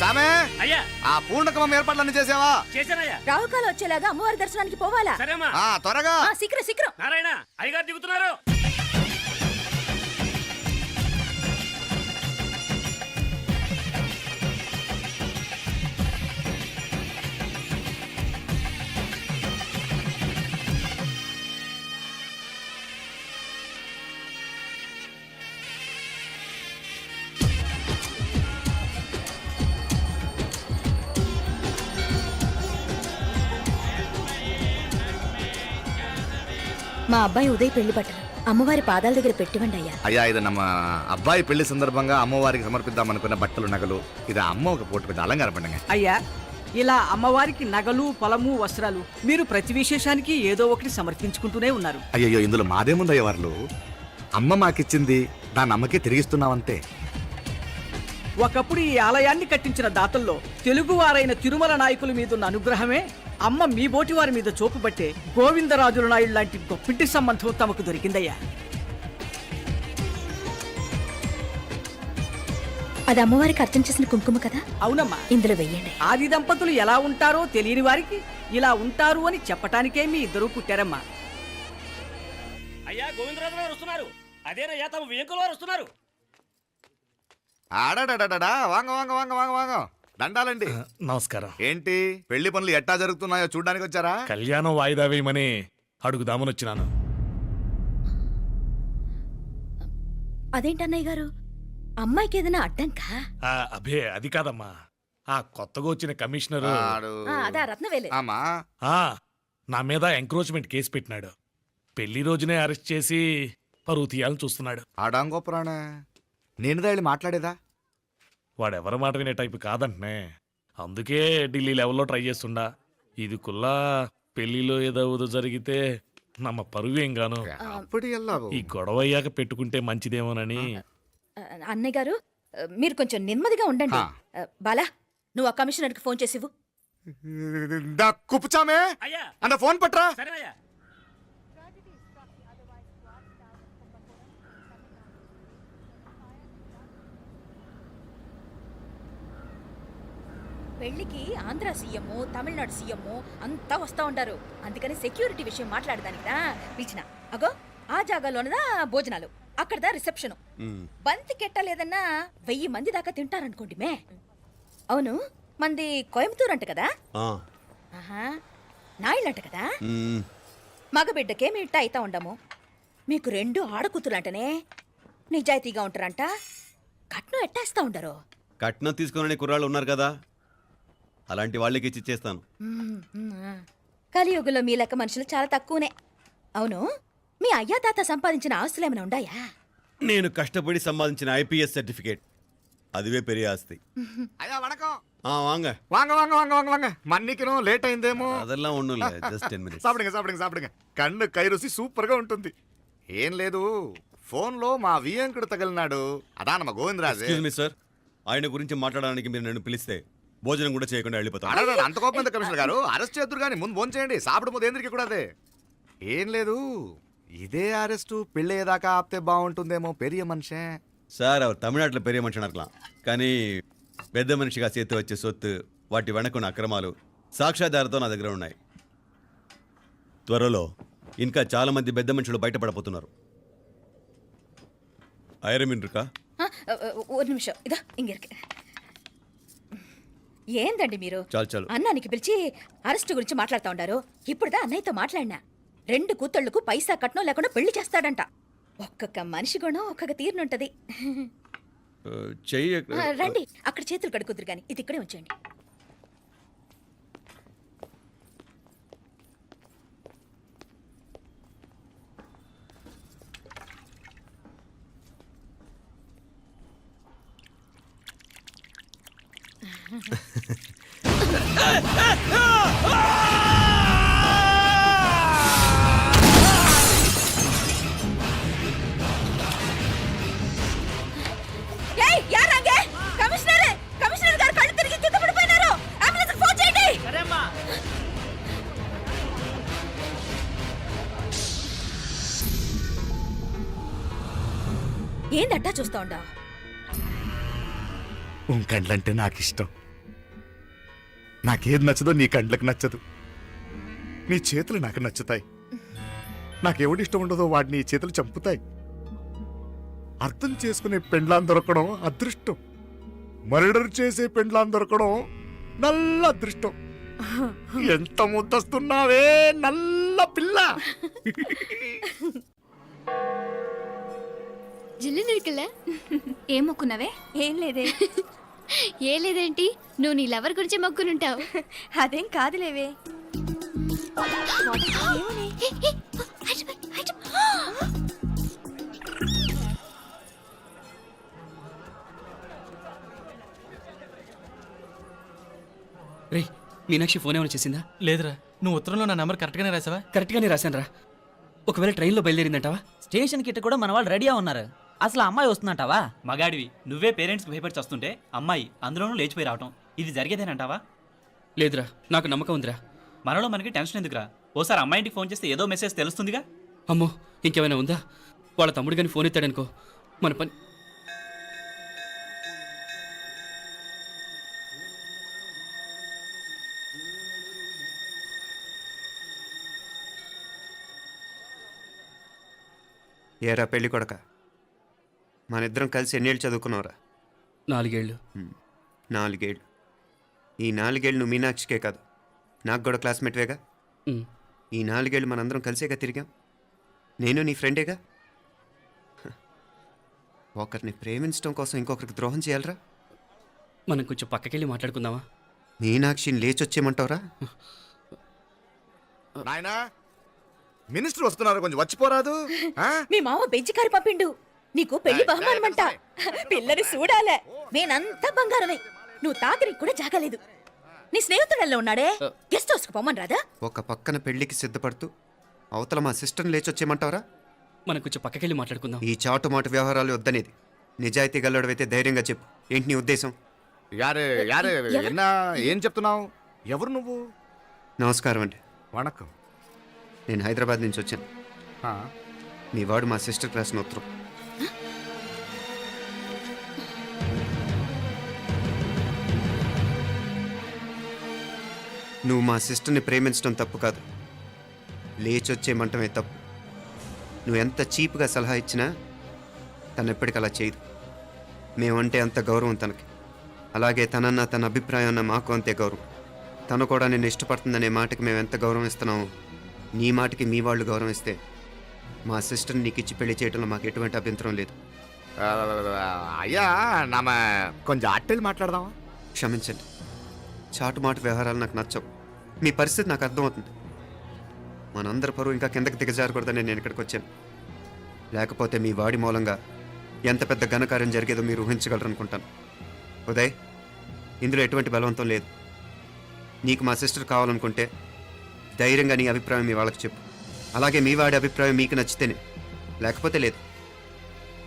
చామే అయ్యా ఆ పూర్ణకమం ఏర్పాట్లన్నీ చేసావా? చేశానయ్యా. రాహుకాలం వచ్చేలాగా అమ్మవారి దర్శనానికి పోవాలా? సరేమ్మా. త్వరగా. శీఘ్రం శీఘ్రం. నారాయణ అయ్యగారు దిగుతున్నారు. మా అబ్బాయి ఉదయ్ పెళ్లి బట్టలు అమ్మవారి పాదాల దగ్గర పెట్టివండి అయ్యా. అయ్యా ఇది నమ్మ అబ్బాయి పెళ్లి సందర్భంగా అమ్మవారికి సమర్పిద్దాం అనుకున్న బట్టలు నగలు. ఇది అమ్మ ఒక పూట పెద్ద అలంకార పండుగ. అయ్యా ఇలా అమ్మవారికి నగలు పొలము వస్త్రాలు మీరు ప్రతి విశేషానికి ఏదో ఒకటి సమర్పించుకుంటూనే ఉన్నారు. అయ్యో ఇందులో మాదేముందయ్య వాళ్ళు. అమ్మ మాకిచ్చింది దాన్ని అమ్మకే తిరిగిస్తున్నామంతే. ఒకప్పుడు ఈ ఆలయాన్ని కట్టించిన దాతల్లో తెలుగువారైన తిరుమల నాయకుల మీదున్న అనుగ్రహమే అమ్మ మీ బోటి వారి మీద చూపు పట్టే గోవిందరాజుల నాయుడు లాంటి గొప్పింటి సంబంధం తమకు దొరికిందయ్యా. అది అమ్మవారికి అర్చన చేసిన కుంకుమ కదా? అవునమ్మా. ఇందులో వెయ్యండి. ఆది దంపతులు ఎలా ఉంటారో తెలియని వారికి ఇలా ఉంటారు అని చెప్పటానికే మీ ఇద్దరు పుట్టారమ్మా. అయ్యా గోవిందరాజు గారు వస్తున్నారు. అదేనయ్యా తమ వెంకుల వారు వస్తున్నారు. ఆడాడా వాంగ వాంగ వాంగ వాంగ వాంగ దండాలండి. నమస్కారం. ఏంటి పెళ్లి పనులు ఎట్టా జరుగుతున్నాయో చూడ్డానికి వచ్చారా? కళ్యాణం వాయిదా వేయమని అడుగుదామని వచ్చినాను. అదేంటన్నయ్య గారు, అమ్మాయికి ఏదైనా అడ్డంకా? అభే అది కాదమ్మా, ఆ కొత్తగా వచ్చిన కమిషనర్ అదా రత్నవేలే ఆమా నా మీద ఎంక్రోచ్మెంట్ కేసు పెట్టినాడు. పెళ్లి రోజునే అరెస్ట్ చేసి పరువు తీయాలని చూస్తున్నాడు. ఆడాంగోపురాణ నేనుదా వెళ్ళి మాట్లాడేదా? వాడెవరి మాట వినే టైపు కాదంటనే. అందుకే ఢిల్లీ లెవెల్లో ట్రై చేస్తుండా. ఇది కుల్లా పెళ్లిలో ఏదో జరిగితే నమ్మ పరువేం గాను. ఈ గొడవ అయ్యాక పెట్టుకుంటే మంచిదేమోనని. అన్నయ్య గారు మీరు కొంచెం నెమ్మదిగా ఉండండి. బాలా నువ్వు ఆ కమిషనర్కి ఫోన్ చేసివు. కుప్పుచామే అయ్యా అన్న ఫోన్ పట్రా. సరేనయ్యా. పెళ్లికి ఆంధ్ర సీఎం తమిళనాడు సీఎం అంతా వస్తా ఉంటారు. అందుకని సెక్యూరిటీ విషయం మాట్లాడదానికినా పిలిచిన. అగో ఆ జాగాలోనదా భోజనాలు, అక్కడదా రిసెప్షన్. బంతి కెట్టలేదన్నా 1000 మంది దాకా తింటారనుకోండి మే. అవును మంది కోయంబత్తూర్ అంట కదా? నాయుళ్ళంట కదా? మగబిడ్డకే మీ ఇట్ట అయితా ఉండము. మీకు 2 ఆడకూతులంటనే నిజాయితీగా ఉంటారంట. కట్నం ఎట్టేస్తా ఉండరు. కట్నం తీసుకునే కుర్రాళ్ళు ఉన్నారు కదా, అలాంటి వాళ్ళకి ఇచ్చి చేస్తాను. కలియుగంలో మీ లెక్క మనుషులు చాలా తక్కువనే. అవును మీ అయ్యా తాత సంపాదించిన ఆస్తులు ఏమైనా ఉన్నాయా? నేను కష్టపడి సంపాదించిన ఐపీఎస్ సర్టిఫికేట్, అదివే పెరిగే ఆస్తి. అయ్యా వణకం. వాంగ వాంగ వాంగ వాంగ వాంగ వాంగ మన్నికిను లేట్ అయిందేమో. అదెల్లా ఉండు, జస్ట్ 10 minutes. సాப்பிடுங்க కన్ను కై రుచి సూపర్ గా ఉంటుంది. ఏం లేదు ఫోన్లో మా వియంకుడు తగిలినాడు, అదా నమ్మ గోవిందరాజు. ఎక్స్క్యూజ్ మీ సార్, ఆయన గురించి మాట్లాడడానికి మీరు నన్ను పిలిస్తే భోజనం కూడా చేయకుండా వెళ్ళిపోతాను. అంత కోపం ఎంత కమిషనర్ గారు? అరెస్ట్ చేద్దరు కానీ ముందు భోజనం చేయండి. సాపిడు ముందు ఎందుకు కూడా అదే. ఏం లేదు ఇదే అరెస్టు పెళ్ళేదాకా ఆపితే బాగుంటుందేమో. పెరియ మనిషే సార్, அவர் తమిళనాడులో పెరియ మనిషి అనర్కలాం, కానీ పెద్ద మనిషిగా చేతి వచ్చే సొత్తు, వాటి వెనకున్న అక్రమాలు సాక్ష్యాధారతో నా దగ్గర ఉన్నాయి. త్వరలో ఇంకా చాలా మంది పెద్ద మనుషులు బయటపడబోతున్నారు. ఐరమిన్రుకా ஒரு நிமிஷம் இதோ இங்க இருக்கு. ఏందండి మీరు చాలు అన్నానికి పిలిచి అరెస్ట్ గురించి మాట్లాడుతూ ఉండారు. ఇప్పుడుదా అన్నయ్యతో మాట్లాడినా 2 కూతుళ్లకు పైసా కట్నం లేకుండా పెళ్లి చేస్తాడంట. ఒక్కొక్క మనిషి గుణం ఒక్కొక్క తీరునుంటది. రండి అక్కడ చేతులు కడుకుదురు గాని ఇది ఇక్కడే ఉంచండి. కమిషనర్ గారు కళ్ళు తిరిగి కింద పడిపోయినారు. అంబులెన్స్ ఫోన్ చేయండి. సరేమ్మా. ఏందట్టా చూస్తా ఉండా? కండ్లంటే నాకు ఇష్టం. నాకేది నచ్చదో నీ కండ్లకు నచ్చదు. నీ చేతులు నాకు నచ్చుతాయి. నాకెవడి ఇష్టం ఉండదో వాడిని నీ చేతులు చంపుతాయి. అర్థం చేసుకునే పెండ్లాం దొరకడం అదృష్టం. మర్డర్ చేసే పెండ్లాం దొరకడం నల్ల అదృష్టం. ఎంత ముద్దస్తున్నావే నల్ల పిల్ల. జిల్లు నిరికలే ఏం మొక్కున్నావే? ఏం లేదే. ఏ లేదేంటి, నువ్వు నీ లవర్ గురించి మొక్కునుంటావు. అదేం కాదులేవే. రే మీనాక్షి ఫోన్ ఏమైనా చేసిందా? లేదురా, నువ్వు ఉత్తరంలో నా నెంబర్ కరెక్ట్గానే రాసావా? కరెక్ట్గానే రాశాను రా. ఒకవేళ ట్రైన్లో బయలుదేరిందంటావా? స్టేషన్ కిட்ட కూడా మన వాళ్ళు రెడీగా ఉన్నారు. అసలు అమ్మాయి వస్తుందంటావా? మగాడివి నువ్వే పేరెంట్స్కి భయపడి వస్తుంటే అమ్మాయి అందులోనూ లేచిపోయి రావటం ఇది జరిగేదేనంటావా? లేదురా, నాకు నమ్మకం ఉందిరా. మనలో మనకి టెన్షన్ ఎందుకురా? ఓసారి అమ్మాయి ఇంటికి ఫోన్ చేస్తే ఏదో మెసేజ్ తెలుస్తుందిగా. అమ్మో ఇంకేమైనా ఉందా? వాళ్ళ తమ్ముడు కానీ ఫోన్ ఎత్తాడనుకో మన పని. ఏరా పెళ్ళి కొడక, మన ఇద్దరం కలిసి ఎన్నేళ్ళు చదువుకున్నావురా? 4 ఏళ్ళు. 4 ఏళ్ళు. ఈ 4 ఏళ్ళు నువ్వు మీనాక్షికే కాదు, నాకు కూడా క్లాస్మేట్వేగా. ఉమ్. ఈ 4 ఏళ్ళు మనందరం కలిసేగా తిరిగాం. నేను నీ ఫ్రెండేగా. ఒకరిని ప్రేమించడం కోసం ఇంకొకరికి ద్రోహం చేయాలరా? మనం కొంచెం పక్కకెళ్ళి మాట్లాడుకుందామా? మీనాక్షిని లేచొచ్చేయమంటావురా? నాయనా, మినిస్టర్ వస్తున్నారు, కొంచెం వచ్చిపోరాదు. ఆ? మీ మామ బెంచి కారు పంపిండు. నీకు పెళ్లి బహుమానమంట. పిల్లని చూడాలే. నేనంతా బంగారమే. నువ్వు తాకరికి కూడా జాగలేదు. నీ స్నేహితుడల్లో ఉన్నాడే, గెస్ట్ హౌస్కి పొమ్మని రాదా? ఒక పక్కన పెళ్లికి సిద్ధపడుతూ అవతల మా సిస్టర్ని లేచొచ్చేయమంటావురా? మనం కొంచెం పక్కకెళ్ళి మాట్లాడుకుందాం. ఈ చాటుమాటు వ్యవహారాలు వద్దనేది. నిజాయితీ గల్లడవైతే ధైర్యంగా చెప్పు, ఏంటి నీ ఉద్దేశం? యారే యారే ఎన్నా ఏం చెప్తున్నావు? ఎవరు నువ్వు? నమస్కారం అండి, వణకం. నేను హైదరాబాద్ నుంచి వచ్చాను. ఆ, మీ వాడు మా సిస్టర్ క్లాస్ని ఉత్తరం. నువ్వు మా సిస్టర్ని ప్రేమించడం తప్పు కాదు, లేచొచ్చేయమంటమే తప్పు. నువ్వు ఎంత చీప్గా సలహా ఇచ్చినా తను ఎప్పటికీ అలా చేయదు. మేమంటే అంత గౌరవం తనకి, అలాగే తనన్న తన అభిప్రాయం అన్న మాకు అంతే గౌరవం. తను కూడా నిన్ను ఇష్టపడుతుందనే మాటకి మేము ఎంత గౌరవం ఇస్తున్నామో నీ మాటకి మీ వాళ్ళు గౌరవం ఇస్తే మా సిస్టర్ని నీకు ఇచ్చి పెళ్లి చేయడంలో మాకు ఎటువంటి అభ్యంతరం లేదు. ఆ, అయ్యా నామ కొంచెం అట్టెళ్ళి మాట్లాడదామా? క్షమించండి, చాటుమాటు వ్యవహారాలు నాకు నచ్చవు. మీ పరిస్థితి నాకు అర్థమవుతుంది. మనందరి పరువు ఇంకా కిందకి దిగజారకూడదని నేను ఇక్కడికి వచ్చాను. లేకపోతే మీ వాడి మూలంగా ఎంత పెద్ద ఘనకార్యం జరిగేదో మీరు ఊహించగలరు అనుకుంటాను. ఉదయ్, ఇందులో ఎటువంటి బలవంతం లేదు. నీకు మా సిస్టర్ కావాలనుకుంటే ధైర్యంగా నీ అభిప్రాయం మీ వాళ్ళకి చెప్పు. అలాగే మీ వాడి అభిప్రాయం మీకు నచ్చితేనే, లేకపోతే లేదు.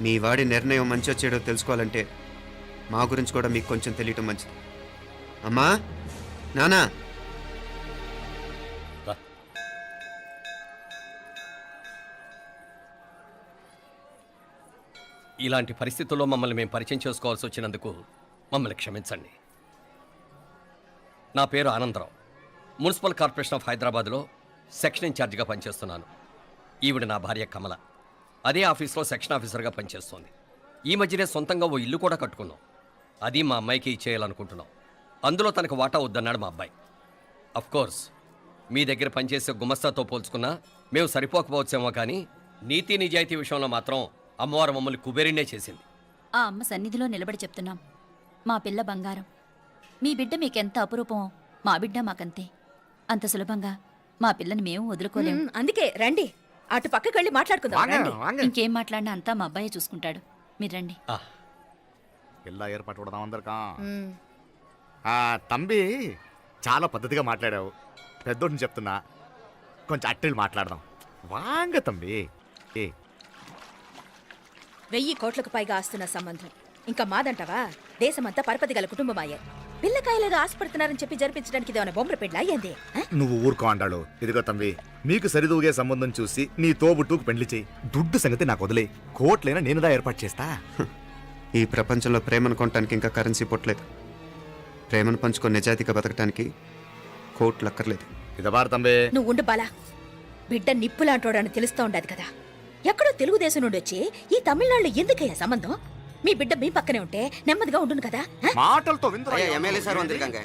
మీ వాడి నిర్ణయం మంచో చెడో తెలుసుకోవాలంటే మా గురించి కూడా మీకు కొంచెం తెలియటం మంచిది. అమ్మా, నానా, ఇలాంటి పరిస్థితుల్లో మమ్మల్ని మేము పరిచయం చేసుకోవాల్సి వచ్చినందుకు మమ్మల్ని క్షమించండి. నా పేరు ఆనందరావు. మున్సిపల్ కార్పొరేషన్ ఆఫ్ హైదరాబాద్లో సెక్షన్ ఇన్ఛార్జిగా పనిచేస్తున్నాను. ఈవిడ నా భార్య కమల. అదే ఆఫీస్లో సెక్షన్ ఆఫీసర్గా పనిచేస్తోంది. ఈ మధ్యనే సొంతంగా ఓ ఇల్లు కూడా కట్టుకున్నాం. అది మా అమ్మాయికి ఇచ్చేయాలనుకుంటున్నాం. అందులో తనకు వాటా వద్దన్నాడు మా అబ్బాయి. అఫ్కోర్స్ మీ దగ్గర పనిచేసే గుమస్తాతో పోల్చుకున్నా మేము సరిపోకపోవచ్చేమో, కానీ నీతి నిజాయితీ విషయంలో మాత్రం అమ్మవారు మమ్మల్ని కుబేరినే చేసింది. ఆ అమ్మ సన్నిధిలో నిలబడి చెప్తున్నాం, మా పిల్ల బంగారం. మీ బిడ్డ మీకెంత అపురూపమో మా బిడ్డ మాకంతే. అంత సులభంగా మా పిల్లని మేము వదులుకోలేము. అందుకే రండి, అటు పక్కకి వెళ్ళి మాట్లాడుకుందాం. వాంగ, రండి. వాంగ. ఇంకేం మాట్లాడినా అంతా మా అబ్బాయే చూసుకుంటాడు. మీరు రండి. ఎలా ఏర్పాటు కొడదాం అందరికా? మ్, తంబి చాలా పద్ధతిగా మాట్లాడావు. పెద్దోడిని చెప్తున్నా, కొంచెం అట్టెళ్ళి మాట్లాడదాం. వాంగ తంబి. 1000 కోట్లకు పైగా ఆస్తున్న సంబంధం ఇంకా మాదంటావా? దేశమంతా పరపతి గల కుటుంబమాయే. పిల్లకాయలేదో ఆశపడుతున్నారని చెప్పి జరిపించడానికి ఇదేమైనా బొమ్మర పెళ్ళి అయ్యింది? నువ్వు ఊరుకో అంటాడు. ఇదిగో తంబి, మీకు సరిదూగే సంబంధం చూసి నీ తోబుట్టుకు పెండ్లి చేయి. దుడ్డు సంగతి నాకు వదిలే. కోట్లైనా నేనుదా ఏర్పాటు చేస్తా. ఈ ప్రపంచంలో ప్రేమను కొనటానికి ఇంకా కరెన్సీ పుట్టలేదు. ప్రేమను పంచుకొని నిజాయితీగా బతకటానికి కోట్లు అక్కర్లేదు. ఇదబారు తంబే. నువ్వు ఉండు బాలా. బిడ్డ నిప్పులాంటోడని తెలుస్తూ ఉండదు కదా. ఎక్కడో తెలుగుదేశం నుండి వచ్చి ఈ తమిళనాడులో ఎందుకయ్యా సంబంధం? మీ బిడ్డ మీ పక్కనే ఉంటే నెమ్మదిగా ఉండును కదా. ఆ? మాటలతో విందు ఎమ్మెల్యే సార్ వందిరికాంగ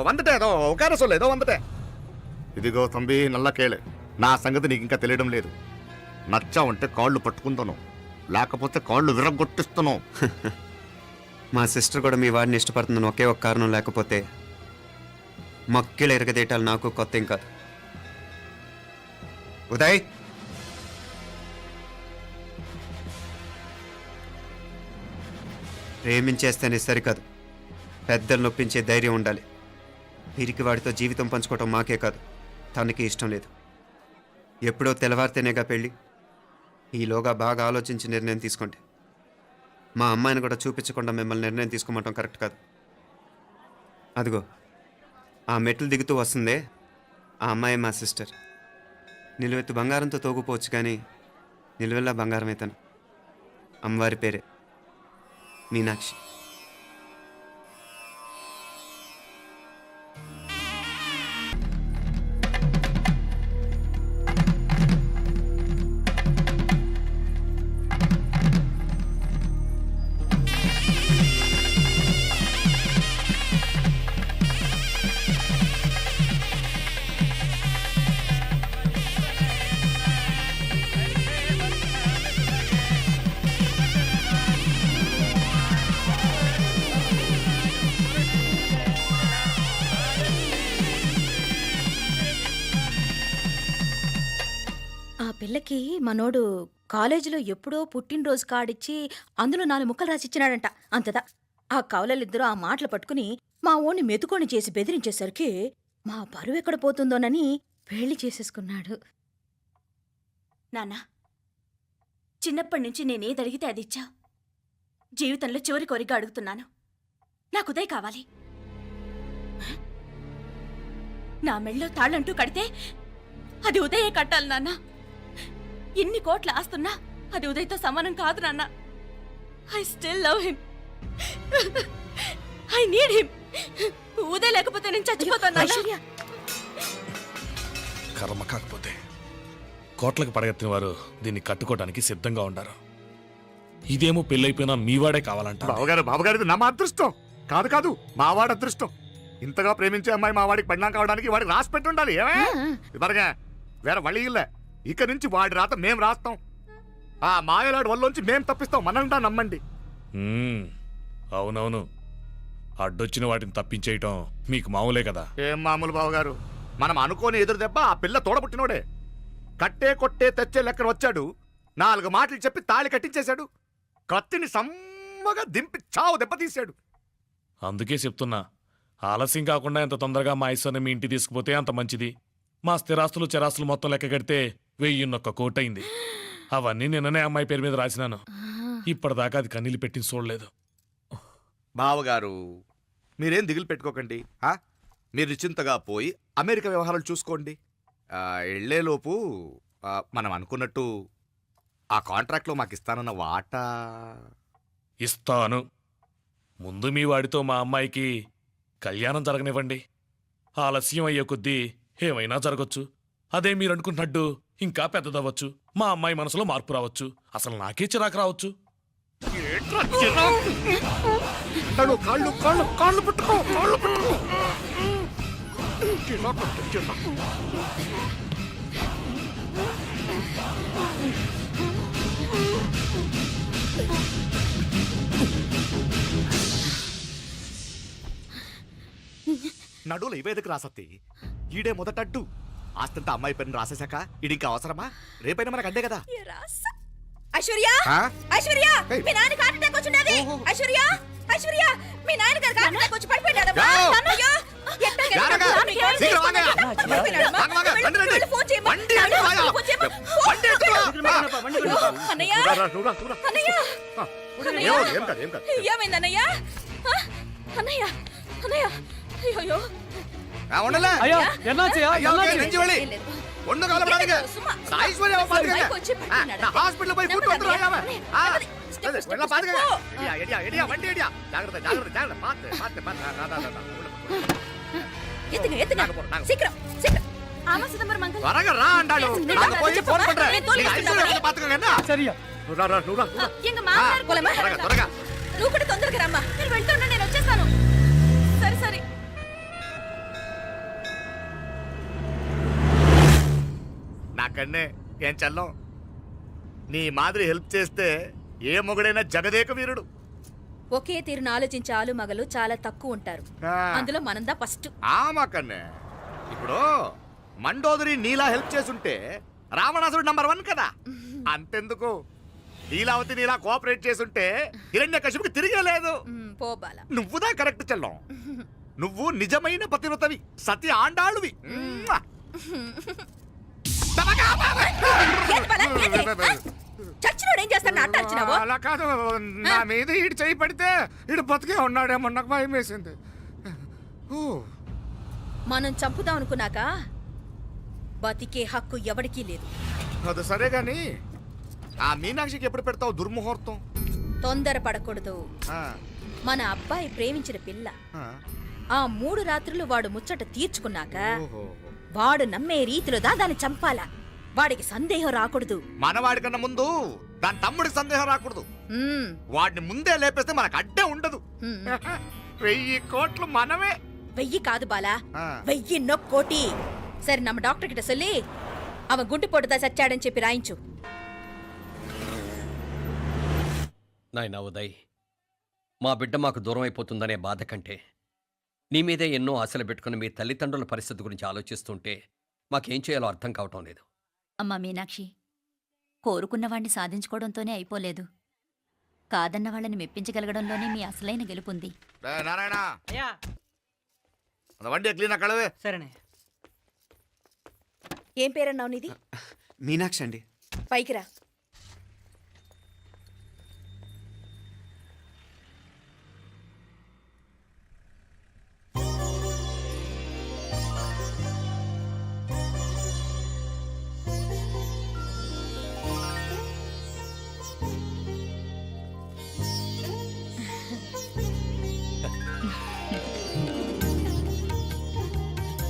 వందటే ఏదో ఒక సొల్లు ఏదో వందటే. ఇదిగో తంబి నల్ల కేళే, నా సంగతి నీకు ఇంకా తెలియడం లేదు. నచ్చా ఉంటే కాళ్ళు పట్టుకుంటాను, లేకపోతే కాళ్ళు విరగొట్టిస్తాను. మా సిస్టర్ కూడా మీ వాడిని ఇష్టపడుతుందని ఒకే ఒక కారణం లేకపోతే మక్కిళ్ళ ఎరగదేయటాలు నాకు కొత్త ఏం కాదు. ఉదయ్, ప్రేమించేస్తేనే సరికాదు, పెద్దలు నొప్పించే ధైర్యం ఉండాలి. వీరికి వాడితో జీవితం పంచుకోవటం మాకే కాదు, తనకి ఇష్టం లేదు. ఎప్పుడో తెల్లవారితేనేగా పెళ్ళి. ఈలోగా బాగా ఆలోచించి నిర్ణయం తీసుకోండి. మా అమ్మాయిని కూడా చూపించకుండా మిమ్మల్ని నిర్ణయం తీసుకోమంటాం కరెక్ట్ కాదు. అదిగో ఆ మెట్లు దిగుతూ వస్తుందే, ఆ అమ్మాయి మా సిస్టర్. నిలువెత్తు బంగారంతో తోగుపోవచ్చు కానీ నిలువెల్లా బంగారం అవుతాను. అమ్మవారి పేరే మీనాక్షి. ఆ పిల్లకి మనోడు కాలేజీలో ఎప్పుడో పుట్టినరోజు కార్డిచ్చి అందులో 4 ముక్కలు రాసిచ్చినాడంట. అంతదా ఆ కవలలిద్దరూ ఆ మాటలు పట్టుకుని మా ఓణ్ణి మెతుకొని చేసి బెదిరించేసరికి మా పరువు ఎక్కడ పోతుందోనని పెళ్లి చేసేసుకున్నాడు. నాన్న, చిన్నప్పటి నుంచి నేనేది అడిగితే అది ఇచ్చా. జీవితంలో చివరి కోరిక అడుగుతున్నాను. నాకు ఉదయ్ కావాలి. నా మెళ్ళో తాళ్ళంటూ కడితే అది ఉదయే కట్టాలి నాన్న. ఎన్ని కోట్ల ఆస్తున్నా అది ఉదయ్తో సమానం కాదు నాన్న. I still love him. I need him. Uday లేకపోతే నేను చచ్చిపోతాను నాన్న. కర్మ కాకపోతే కోట్లకు పడగెత్తిన వారు దీన్ని కట్టుకోవడానికి సిద్ధంగా ఉండారు. ఇదేమో పెళ్ళైపోయినా మీవాడే కావాలంట. బావగారు ఇది నా మా అదృష్టం కాదు కాదు, మావాడి అదృష్టం. ఇంతగా ప్రేమించే అమ్మాయి మా వాడికి పెళ్ళాం కావడానికి వాడికి రాసి పెట్టి ఉండాలి. ఏమే ఇవరగా వేరే వళ్ళి ఇల్లే. ఇక నుంచి వాడి రాత మేం రాస్తాం. ఆ మాయలాడు వల్లోంచి మేం తప్పిస్తాం. మనంటా నమ్మండి. అవునవును, అడ్డొచ్చిన వాటిని తప్పించేయటం మీకు మామూలే కదా. ఏం మామూలు బావగారు, మనం అనుకోని ఎదురు దెబ్బ ఆ పిల్ల తోడబుట్టినోడే. కట్టే కొట్టే తెచ్చే లెక్కన వచ్చాడు. 4 మాటలు చెప్పి తాళి కట్టించేశాడు. కత్తిని సమ్మగా దింపి చావు దెబ్బతీశాడు. అందుకే చెప్తున్నా, ఆలస్యం కాకుండా ఎంత తొందరగా మా ఐశ్వర్యం మీ ఇంటికి తీసుకుపోతే అంత మంచిది. మా స్థిరాస్తులు చిరాస్తులు మొత్తం లెక్క కడితే 1001 కోటయింది. అవన్నీ నిన్ననే అమ్మాయి పేరు మీద రాసినాను. ఇప్పటిదాకా అది కన్నీళ్ళు పెట్టి చూడలేదు. బావగారు మీరేం దిగులు పెట్టుకోకండి. మీరు నిశ్చింతగా పోయి అమెరికా వ్యవహారాలు చూసుకోండి. వెళ్లేలోపు మనం అనుకున్నట్టు ఆ కాంట్రాక్ట్లో మాకు ఇస్తానన్న వాటా ఇస్తాను. ముందు మీ వాడితో మా అమ్మాయికి కళ్యాణం జరగనివ్వండి. ఆలస్యం అయ్యే కొద్దీ ఏమైనా జరగచ్చు. అదే మీరు అనుకుంటున్నట్టు ఇంకా పెద్దదవ్వచ్చు. మా అమ్మాయి మనసులో మార్పు రావచ్చు. అసలు నాకే చిరాకు రావచ్చు. నడువులు ఇవేదకు రాసత్తి. ఈడే మొదటడ్డు. ఆస్తంతా అమ్మాయి పేరుని రాసేశాక ఈడింకా అవసరమా? రేపైనా మనకు అంతే కదా. ఐశ్వర్య, ఐశ్వర్య, మీ నాన్న హార్ట్ అటాక్ వచ్చినది. ఐశ్వర్య, ఐశ్వర్య, మీ నాన్న గారు హార్ట్ అటాక్ వచ్చి పడిపోయాడు. నాన్నయ్య, ఏమైందన్నయ్య? అన్నయ్య, అన్నయ్య, అయ్యో ఎత్తుగా ఎత్తుగా శీఘ్రం శీఘ్రం ఆమా సిదంబరం అంకుల్ త్వరగా రా అంటాడు నాకు పోయి ఫోన్ పண்றே சரியா எங்க மாமனார் போலமா త్వరగా నువ్వు కూడా తొందరగా రమ్మా మీరు వెళ్తున్నా నేను వచ్చేస్తాను సరే సరే నాకన్నే ఏం చల్లం నీ మాదిరి హెల్ప్ చేస్తే ఏ మొగుడైనా జగదేక వీరుడు. ఒకే తీరును ఆలోచించే ఆలు మగలు చాలా తక్కువ ఉంటారు అందులో మనందా ఫస్ట్. మాకన్నే ఇప్పుడు మండోదరి నీలా హెల్ప్ చేసుంటే రావణాసుడు నంబర్ 1 కదా. అంతెందుకు లీలావతి నీలా కోఆపరేట్ చేసుంటే హిరణ్యకశిపుకి తిరిగే లేదు. పోబాల నువ్వుదా కరెక్ట్ చెల్లం. నువ్వు నిజమైన పతివ్రతవి, సతి ఆండాళువి. చచ్చినోడు ఏం చేస్తాడు అట్టార్చినావు? అలా కాదు, నా మీద ఈడు చేయి పడితే ఈడు బతికే ఉన్నాడేమో నాకు భయం వేసింది. మనం చంపుదాం అనుకున్నాక బతికే హక్కు ఎవరికీ లేదు. అది సరే గాని ఆ మీనాక్షికి ఎప్పుడు పెడతావు దుర్ముహూర్తం? తొందర పడకూడదు. ఆ, మన అబ్బాయి ప్రేమించిన పిల్ల ఆ. ఆ 3 రాత్రులు వాడు ముచ్చట తీర్చుకున్నాక ఓహో. వాడు నమ్మే రీతిలో దాన్ని చంపాలా. వాడికి సందేహం రాకూడదు. మనవాడి కన్నా ముందు దాని తమ్ముడికి సందేహం రాకూడదు. మ్మ్. వాడిని ముందే లేపేస్తే మనకు అడ్డే ఉండదు. మ్మ్. 1000 కోట్లు మనమే. 1000 కాదు బాలా, ఆ. 1000 కోటి. సరే நம்ம డాక్టర్ కిட்ட சொல்லி அவன் గుండు పొట్టుదా చచ్చాడని చెప్పి రాయించు. నాయనా ఉదయ్, మా బిడ్డ మాకు దూరం అయిపోతుందనే బాధ కంటే నీ మీదే ఎన్నో ఆశలు పెట్టుకుని మీ తల్లిదండ్రుల పరిస్థితి గురించి ఆలోచిస్తుంటే మాకేం చేయాలో అర్థం కావటం లేదు. అమ్మా మీనాక్షి, కోరుకున్న వాణ్ణి సాధించుకోవడంతోనే అయిపోలేదు, కాదన్న వాళ్ళని మెప్పించగలగడంలోనే మీ అసలైన గెలుపుంది. నారాయణ వండి క్లీన్ కళవే. సరేనే. ఏం పేరన్నావు నీది? మీనాక్షి అండి. పైకి రా.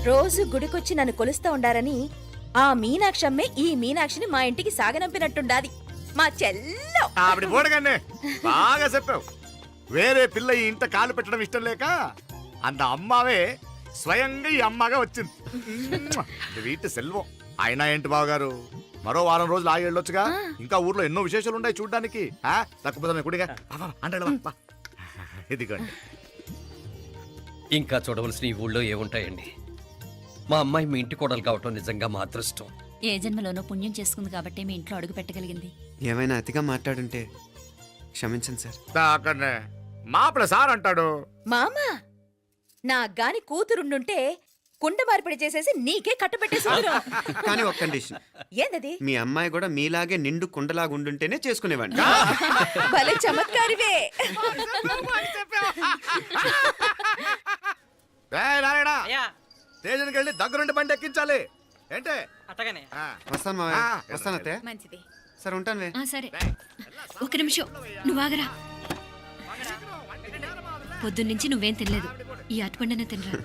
రోజు గుడికొచ్చి నన్ను కొలుస్తా ఉండారని ఆ మీనాక్షమ్మే ఈ మీనాక్షిని మా ఇంటికి సాగనంపినట్టుండాది. మా చెల్లో ఆవిడ పోడగానే బాగా చెప్పావు. వేరే పిల్ల ఈ ఇంట కాలు పెట్టడం ఇష్టం లేక అంత అమ్మావే స్వయంగా ఈ అమ్మగా వచ్చింది. వీటి సెల్వం. అయినా ఏంటి బావగారు, మరో వారం రోజులు ఆగి వెళ్ళొచ్చుగా. ఇంకా ఊర్లో ఎన్నో విశేషాలు ఉన్నాయి చూడ్డానికి. తక్కువ కుడిగా అంటాడు. ఇదిగోండి. ఇంకా చూడవలసిన ఈ ఊళ్ళో ఏముంటాయండి. మా అమ్మాయి మీ ఇంటి కోడలు కావటం నిజంగా మా అదృష్టం. ఏ జన్మలోనో పుణ్యం చేసుకుంది కాబట్టి మీ ఇంట్లో అడుగు పెట్టగలిగింది. ఏమైనా అతిగా మాట్లాడుంటే క్షమించండి సార్. అక్కడనే మాపల సార్ అంటాడు. మామా నా గాని కూతురుండుంటే కుండ మార్పిడి చేసేసి నీకే కట్టబెట్టేసి కానీ ఒక కండిషన్. ఏందది? మీ అమ్మాయి కూడా మీలాగే నిండు కుండలాగా ఉండుంటేనే చేసుకునేవాడిని. భలే చమత్కారివే. నారాయణ స్టేషన్కి వెళ్ళి దగ్గరుండి బండి ఎక్కించాలి. ఏంటే? అట్టగానే. వస్తాను మావయ్య. వస్తాను అత్తయ్య. మంచిది. సరే ఉంటాను వే. సరే, ఒక నిమిషం నువ్వు ఆగరా. పొద్దున్నుంచి నువ్వేం తినలేదు, ఈ అటుపండనే తినరా.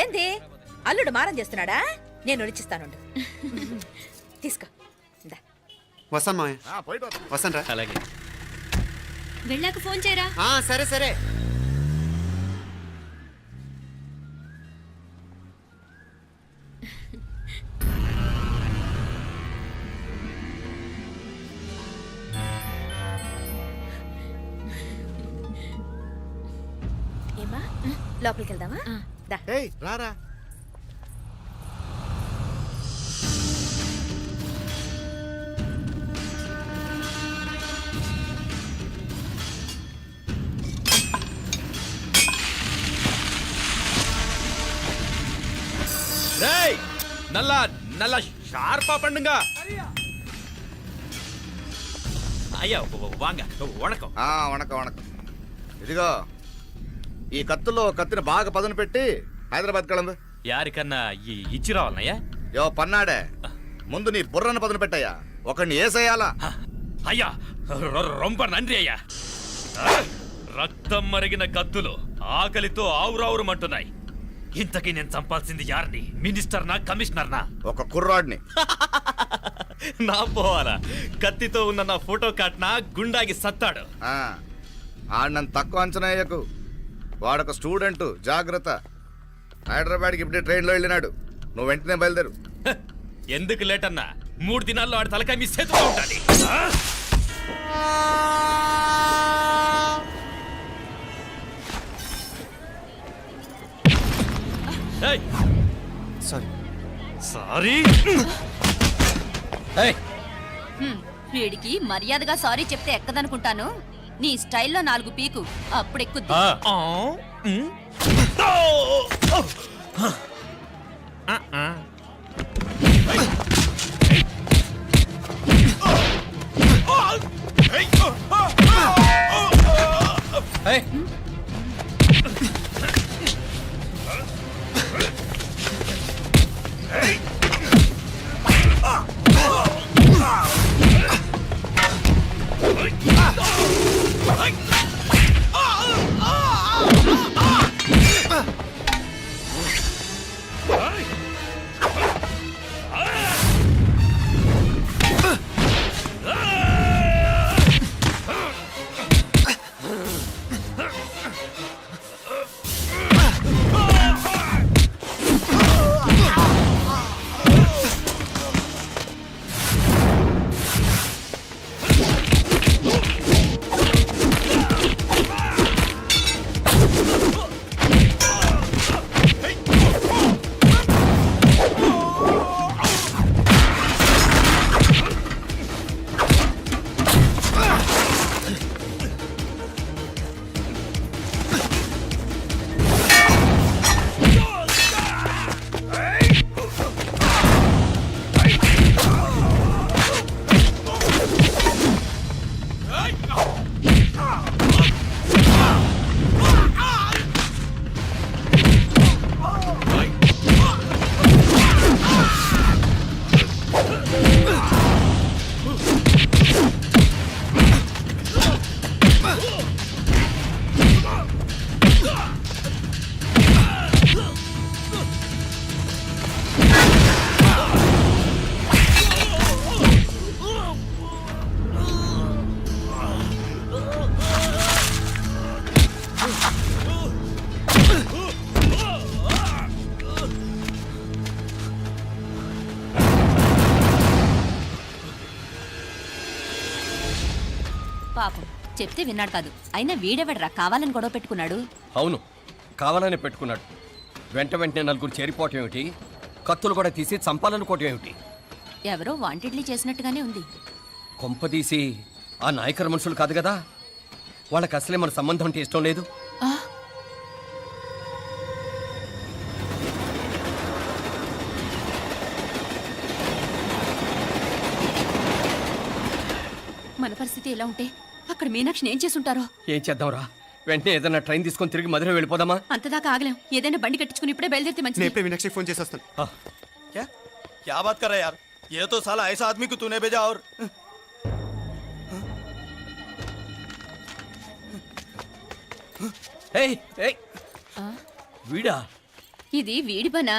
ఏంది అల్లుడు మారం చేస్తున్నాడా? నేను ఒలిచిస్తాను. తీసుకో. వస్తాను మావయ్య. వస్తాను రా. అలాగే. వెళ్ళాక ఫోన్ చేయరా. సరే సరే. ఏమా లోపలికి వెళ్దామా? దా. ఏయ్ రారా. నల్ల నల్ల షార్పా పండుగ. అయ్యా వాంగ వణకం. వణకం వణకం. ఇదిగో ఈ కత్తుల్లో కత్తిని బాగా పదును పెట్టి హైదరాబాద్ కిళంబు. యారికన్నా ఇచ్చి రావాలన్నయ్యా? యో పన్నాడే, ముందు నీ బుర్రను పదును పెట్టయ్యా, ఒకడిని ఏసేయాలా. అయ్యా రొంప నంది అయ్యా. రక్తం మరిగిన కత్తులు ఆకలితో ఆవురావురమంటున్నాయి. ఇంతకీ నేను చంపాల్సింది యారిని? మినిస్టర్నా, కమిషనర్నా? ఒక కుర్రాడిని. నా పోవాలా? కత్తితో ఉన్న నా ఫోటో కాట్నా గుండాగి సత్తాడు. ఆడినంత తక్కువ అంచనా వేయకు. వాడొక స్టూడెంట్, జాగ్రత్త. హైదరాబాద్కి ఇప్పుడే ట్రైన్లో వెళ్ళినాడు. నువ్వు వెంటనే బయలుదేరు. ఎందుకు లేట్ అన్నా? 3 దినాల్లో ఆడి తలకాయ మీ చేతిలో ఉండాలి. సారీ. సారీ. వీడికి మర్యాదగా సారీ చెప్తే ఎక్కదనుకుంటాను. నీ స్టైల్లో 4 పీకు, అప్పుడు ఎక్కుద్ది. పాపం చెప్తే విన్నాడు కాదు. అయినా వీడెవడరా కావాలని గొడవ పెట్టుకున్నాడు? అవును, కావాలనే పెట్టుకున్నాడు. వెంటనే నలుగురు చేరిపోవటం ఏమిటి, కత్తులు కూడా తీసి చంపాలనుకోవటం ఏమిటి? ఎవరో వాంటెడ్లీ చేసినట్టుగానే ఉంది. కొంపదీసి ఆ నాయకర్ మనుషులు కాదు కదా? వాళ్ళకి అసలే మన సంబంధం అంటే ఇష్టం లేదు. మన పరిస్థితి ఎలా ఉంటే అక్కడ మీనాక్షిని ఏం చేసుంటారో? ఏం చేద్దాంరా? వెంటనే ఏదైనా ట్రైన్ తీసుకొని తిరిగి మధుర వెళ్ళిపోదామా? అంతదాకా ఆగలేం. ఏదైనా బండి కట్టించుకుని ఇప్పుడే బయలుదేరితే మంచిది. నేను ఇప్పుడే మీనాక్షికి ఫోన్ చేసేస్తాను. क्या बात कर रहा है यार? ये तो साला ऐसा आदमी को तूने भेजा और ఏయ్, ఏయ్. వీడా? ఇది వీడి పనా?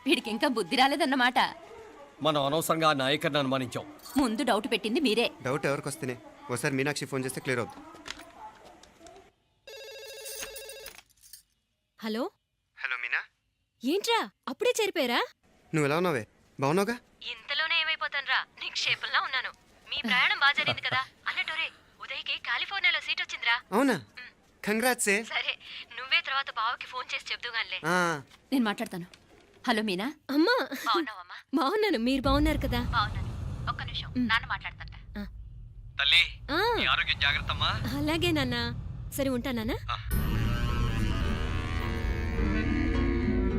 వీడికి ఇంకా బుద్ధి రాలేదన్నమాట. మనం అనవసరంగా ఆ నాయకర్ని అనుమానించాం. ముందు డౌట్ పెట్టింది మీరే. డౌట్ ఎవరికి వస్తేనే ఒకసారి మీనాక్షి ఫోన్ చేస్తే క్లియర్ అవుతుంది. హలో హలో మీనా, ఏంట్రా అప్పుడే చేరిపోయారా? నువ్వు ఎలా ఉన్నావే? బాగున్నావుగా? ఇంతలోనే ఏమైపోతానరా, నిక్షేపంలా ఉన్నాను. మీ ప్రయాణం బాగా జరిగింది కదా? అన్నట్టురే ఉదయ్కి కాలిఫోర్నియాలో సీట్ వచ్చిందిరా. అవునా? కంగ్రాట్స్. సరే నువ్వే తర్వాత బావకి ఫోన్ చేసి చెప్దుగానిలే. నేను మాట్లాడతాను. హలో మీనా. అమ్మా బాగున్నావమ్మా? బాగున్నాను, మీరు బాగున్నారు కదా? బాగున్నాను. ఒక్క నిమిషం, నాన్న మాట్లాడతాట. తల్లి, ఆ, నీ ఆరోగ్యం జాగ్రత్తమ్మా. అలాగే నాన్న. సరే ఉంటానా?